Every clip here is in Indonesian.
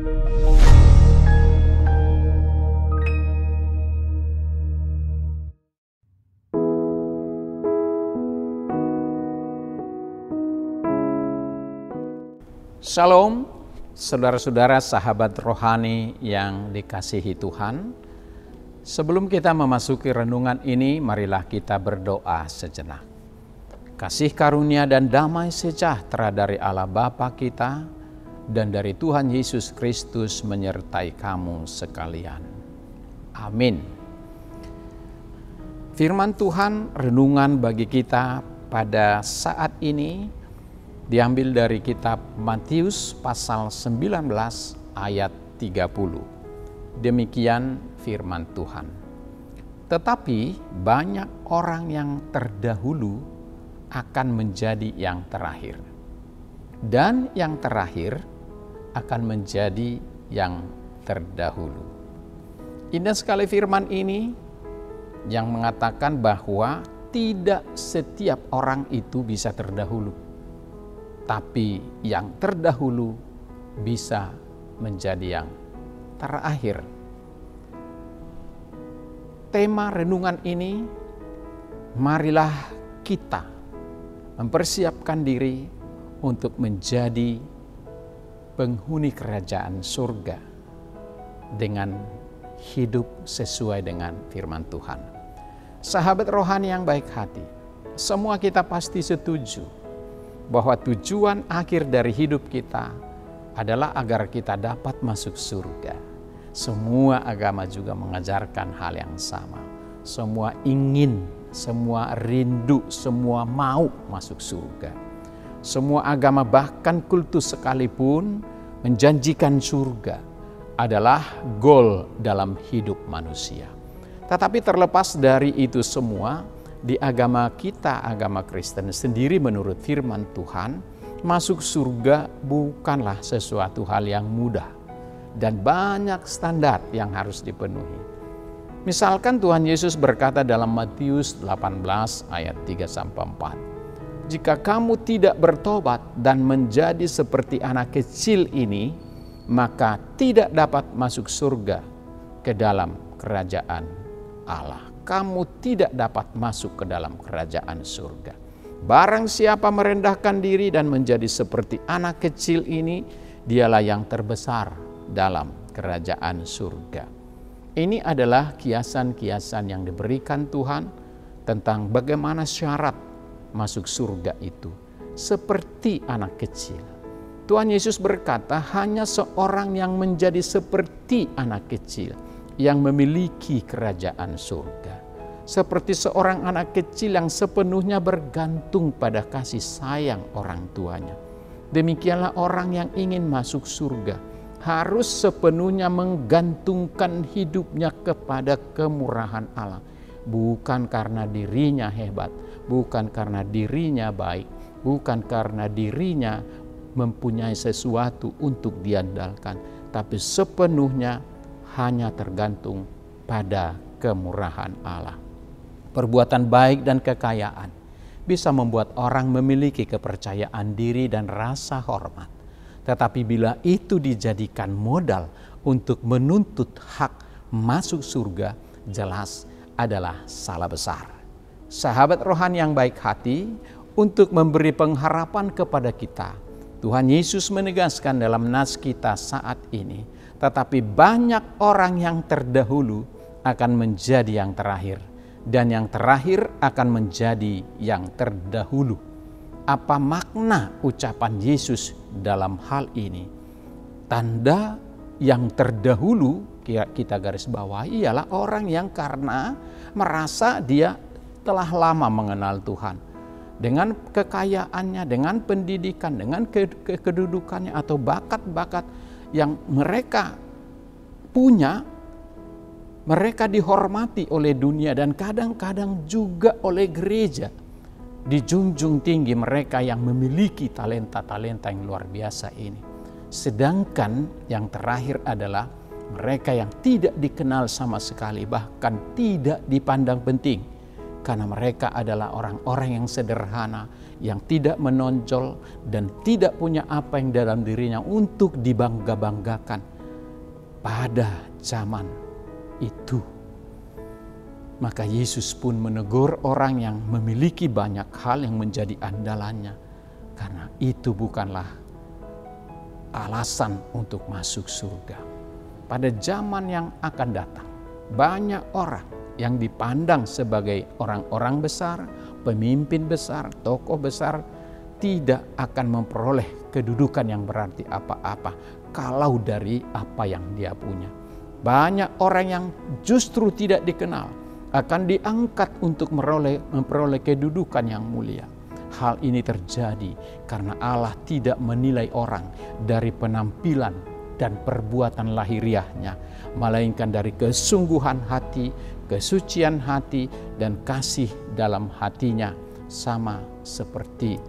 Shalom, saudara-saudara sahabat rohani yang dikasihi Tuhan. Sebelum kita memasuki renungan ini, marilah kita berdoa sejenak. Kasih karunia dan damai sejahtera dari Allah Bapa kita dan dari Tuhan Yesus Kristus menyertai kamu sekalian. Amin. Firman Tuhan renungan bagi kita pada saat ini diambil dari kitab Matius pasal 19 ayat 30. Demikian firman Tuhan. Tetapi banyak orang yang terdahulu akan menjadi yang terakhir, dan yang terakhir akan menjadi yang terdahulu. Indah sekali firman ini yang mengatakan bahwa tidak setiap orang itu bisa terdahulu, tapi yang terdahulu bisa menjadi yang terakhir. Tema renungan ini, marilah kita mempersiapkan diri untuk menjadi penghuni kerajaan surga dengan hidup sesuai dengan firman Tuhan. Sahabat rohani yang baik hati, semua kita pasti setuju bahwa tujuan akhir dari hidup kita adalah agar kita dapat masuk surga. Semua agama juga mengajarkan hal yang sama. Semua ingin, semua rindu, semua mau masuk surga. Semua agama bahkan kultus sekalipun menjanjikan surga adalah goal dalam hidup manusia. Tetapi terlepas dari itu semua, di agama kita, agama Kristen sendiri menurut firman Tuhan, masuk surga bukanlah sesuatu hal yang mudah dan banyak standar yang harus dipenuhi. Misalkan Tuhan Yesus berkata dalam Matius 18 ayat 3-4, "Jika kamu tidak bertobat dan menjadi seperti anak kecil ini, maka tidak dapat masuk surga ke dalam kerajaan Allah." Kamu tidak dapat masuk ke dalam kerajaan surga. Barang siapa merendahkan diri dan menjadi seperti anak kecil ini, dialah yang terbesar dalam kerajaan surga. Ini adalah kiasan-kiasan yang diberikan Tuhan tentang bagaimana syarat masuk surga itu. Seperti anak kecil. Tuhan Yesus berkata, hanya seorang yang menjadi seperti anak kecil yang memiliki kerajaan surga. Seperti seorang anak kecil yang sepenuhnya bergantung pada kasih sayang orang tuanya. Demikianlah orang yang ingin masuk surga harus sepenuhnya menggantungkan hidupnya kepada kemurahan Allah. Bukan karena dirinya hebat, bukan karena dirinya baik, bukan karena dirinya mempunyai sesuatu untuk diandalkan, tapi sepenuhnya hanya tergantung pada kemurahan Allah. Perbuatan baik dan kekayaan bisa membuat orang memiliki kepercayaan diri dan rasa hormat. Tetapi bila itu dijadikan modal untuk menuntut hak masuk surga, jelas adalah salah besar. Sahabat rohani yang baik hati, untuk memberi pengharapan kepada kita, Tuhan Yesus menegaskan dalam nas kita saat ini, tetapi banyak orang yang terdahulu akan menjadi yang terakhir, dan yang terakhir akan menjadi yang terdahulu. Apa makna ucapan Yesus dalam hal ini? Tanda yang terdahulu kita garis bawahi ialah orang yang karena merasa dia telah lama mengenal Tuhan. Dengan kekayaannya, dengan pendidikan, dengan kedudukannya atau bakat-bakat yang mereka punya, mereka dihormati oleh dunia dan kadang-kadang juga oleh gereja. Dijunjung tinggi mereka yang memiliki talenta-talenta yang luar biasa ini. Sedangkan yang terakhir adalah mereka yang tidak dikenal sama sekali, bahkan tidak dipandang penting. Karena mereka adalah orang-orang yang sederhana, yang tidak menonjol dan tidak punya apa yang dalam dirinya untuk dibangga-banggakan. pada zaman itu. Maka Yesus pun menegur orang yang memiliki banyak hal yang menjadi andalannya, karena itu bukanlah alasan untuk masuk surga. Pada zaman yang akan datang, banyak orang yang dipandang sebagai orang-orang besar, pemimpin besar, tokoh besar, tidak akan memperoleh kedudukan yang berarti apa-apa kalau dari apa yang dia punya. Banyak orang yang justru tidak dikenal akan diangkat untuk memperoleh kedudukan yang mulia. Hal ini terjadi karena Allah tidak menilai orang dari penampilan dan perbuatan lahiriahnya, melainkan dari kesungguhan hati, kesucian hati, dan kasih dalam hatinya, sama seperti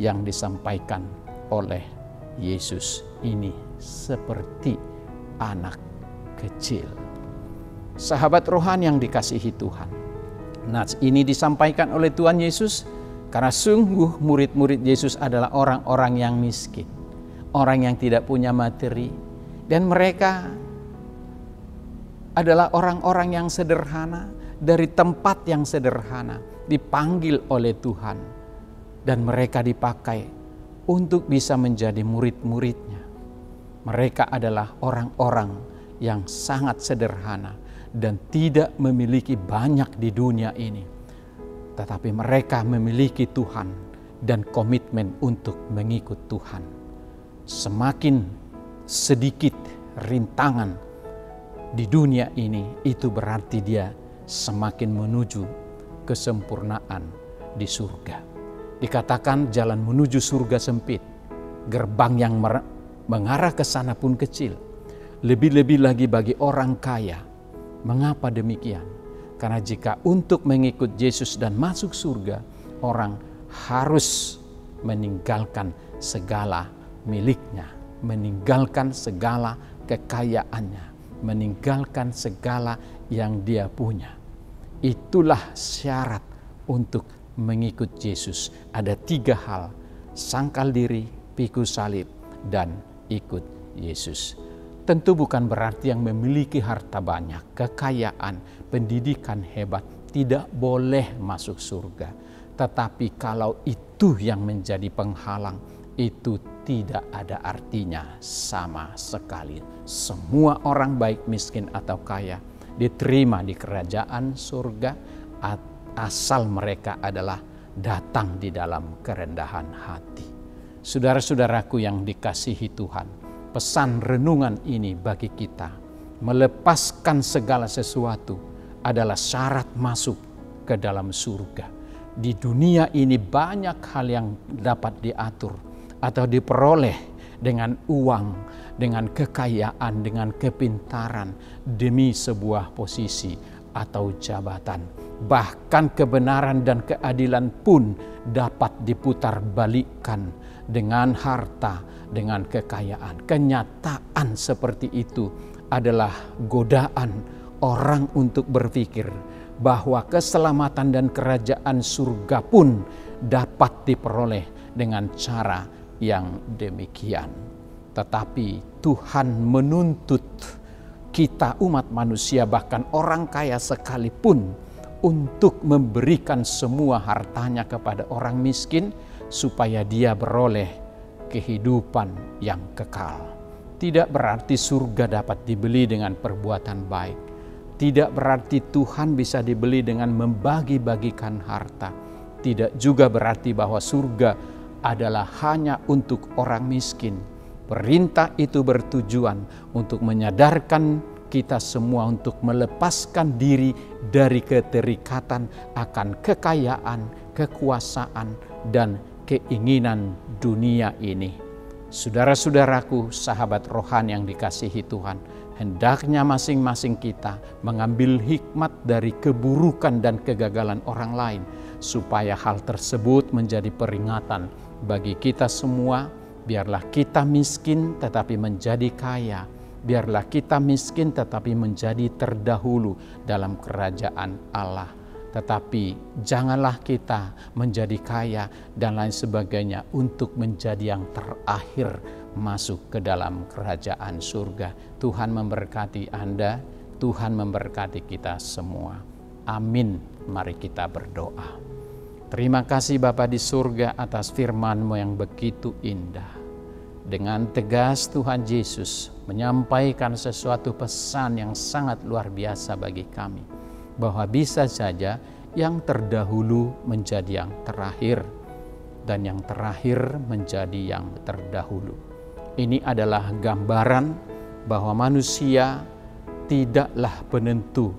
yang disampaikan oleh Yesus ini, seperti anak kecil. Sahabat rohani yang dikasihi Tuhan, nah ini disampaikan oleh Tuhan Yesus karena sungguh murid-murid Yesus adalah orang-orang yang miskin, orang yang tidak punya materi, dan mereka adalah orang-orang yang sederhana, dari tempat yang sederhana, dipanggil oleh Tuhan, dan mereka dipakai untuk bisa menjadi murid-muridnya. Mereka adalah orang-orang yang sangat sederhana dan tidak memiliki banyak di dunia ini. Tetapi mereka memiliki Tuhan dan komitmen untuk mengikut Tuhan. Semakin sedikit rintangan di dunia ini, itu berarti dia semakin menuju kesempurnaan di surga. Dikatakan jalan menuju surga sempit, gerbang yang mengarah ke sana pun kecil. Lebih-lebih lagi bagi orang kaya. Mengapa demikian? Karena jika untuk mengikut Yesus dan masuk surga, orang harus meninggalkan segala miliknya, meninggalkan segala kekayaannya, meninggalkan segala yang dia punya. Itulah syarat untuk mengikut Yesus. Ada 3 hal: sangkal diri, pikul salib, dan ikut Yesus. Tentu bukan berarti yang memiliki harta banyak, kekayaan, pendidikan hebat tidak boleh masuk surga. Tetapi kalau itu yang menjadi penghalang, itu tidak ada artinya sama sekali. Semua orang baik, miskin atau kaya, diterima di kerajaan surga asal mereka adalah datang di dalam kerendahan hati. Saudara-saudaraku yang dikasihi Tuhan, pesan renungan ini bagi kita, melepaskan segala sesuatu adalah syarat masuk ke dalam surga. Di dunia ini banyak hal yang dapat diatur atau diperoleh dengan uang, dengan kekayaan, dengan kepintaran demi sebuah posisi atau jabatan. Bahkan kebenaran dan keadilan pun dapat diputarbalikkan dengan harta, dengan kekayaan. Kenyataan seperti itu adalah godaan orang untuk berpikir bahwa keselamatan dan kerajaan surga pun dapat diperoleh dengan cara yang demikian. Tetapi Tuhan menuntut kita umat manusia, bahkan orang kaya sekalipun, untuk memberikan semua hartanya kepada orang miskin supaya dia beroleh kehidupan yang kekal. Tidak berarti surga dapat dibeli dengan perbuatan baik. Tidak berarti Tuhan bisa dibeli dengan membagi-bagikan harta. Tidak juga berarti bahwa surga adalah hanya untuk orang miskin. Perintah itu bertujuan untuk menyadarkan kita semua untuk melepaskan diri dari keterikatan akan kekayaan, kekuasaan, dan keinginan dunia ini. Saudara-saudaraku, sahabat rohani yang dikasihi Tuhan, hendaknya masing-masing kita mengambil hikmat dari keburukan dan kegagalan orang lain, supaya hal tersebut menjadi peringatan bagi kita semua. Biarlah kita miskin tetapi menjadi kaya. Biarlah kita miskin tetapi menjadi terdahulu dalam kerajaan Allah. Tetapi janganlah kita menjadi kaya dan lain sebagainya untuk menjadi yang terakhir masuk ke dalam kerajaan surga. Tuhan memberkati Anda, Tuhan memberkati kita semua. Amin. Mari kita berdoa. Terima kasih Bapa di surga atas firman-Mu yang begitu indah. Dengan tegas Tuhan Yesus menyampaikan sesuatu pesan yang sangat luar biasa bagi kami. Bahwa bisa saja yang terdahulu menjadi yang terakhir, dan yang terakhir menjadi yang terdahulu. Ini adalah gambaran bahwa manusia tidaklah penentu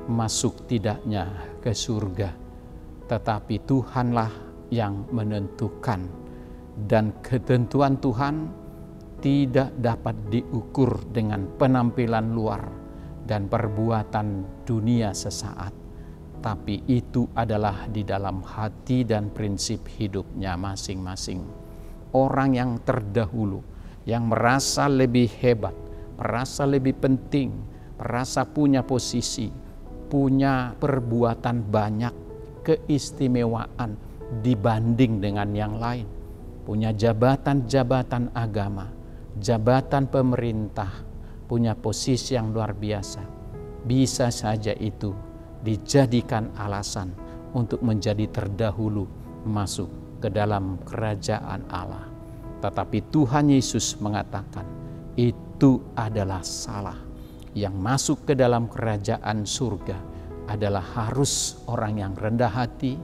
masuk tidaknya ke surga, tetapi Tuhanlah yang menentukan. Dan ketentuan Tuhan tidak dapat diukur dengan penampilan luar dan perbuatan dunia sesaat, tapi itu adalah di dalam hati dan prinsip hidupnya masing-masing. Orang yang terdahulu, yang merasa lebih hebat, merasa lebih penting, merasa punya posisi, punya perbuatan banyak, keistimewaan dibanding dengan yang lain, punya jabatan-jabatan agama, jabatan pemerintah, punya posisi yang luar biasa. Bisa saja itu dijadikan alasan untuk menjadi terdahulu masuk ke dalam kerajaan Allah. Tetapi Tuhan Yesus mengatakan itu adalah salah. Yang masuk ke dalam kerajaan surga adalah harus orang yang rendah hati,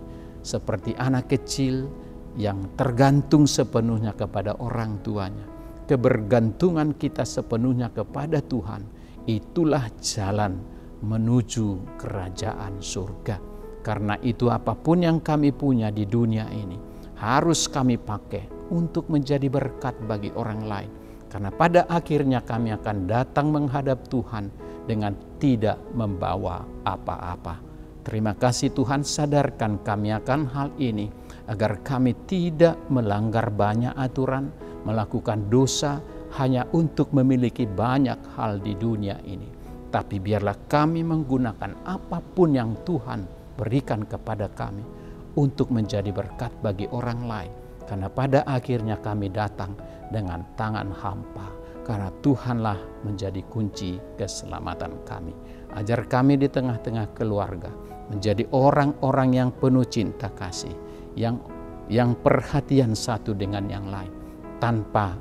seperti anak kecil yang tergantung sepenuhnya kepada orang tuanya. Kebergantungan kita sepenuhnya kepada Tuhan, itulah jalan menuju kerajaan surga. Karena itu apapun yang kami punya di dunia ini harus kami pakai untuk menjadi berkat bagi orang lain. Karena pada akhirnya kami akan datang menghadap Tuhan dengan tidak membawa apa-apa. Terima kasih Tuhan, sadarkan kami akan hal ini agar kami tidak melanggar banyak aturan, melakukan dosa hanya untuk memiliki banyak hal di dunia ini. Tapi biarlah kami menggunakan apapun yang Tuhan berikan kepada kami untuk menjadi berkat bagi orang lain. Karena pada akhirnya kami datang dengan tangan hampa. Karena Tuhanlah menjadi kunci keselamatan kami. Ajar kami di tengah-tengah keluarga menjadi orang-orang yang penuh cinta kasih, yang perhatian satu dengan yang lain, tanpa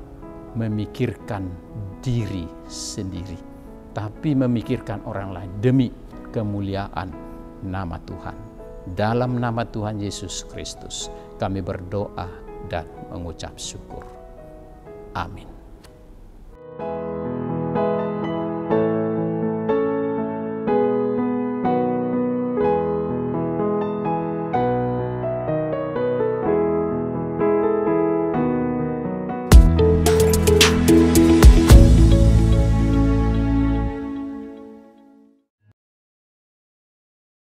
memikirkan diri sendiri, tapi memikirkan orang lain demi kemuliaan nama Tuhan. Dalam nama Tuhan Yesus Kristus kami berdoa dan mengucap syukur. Amin.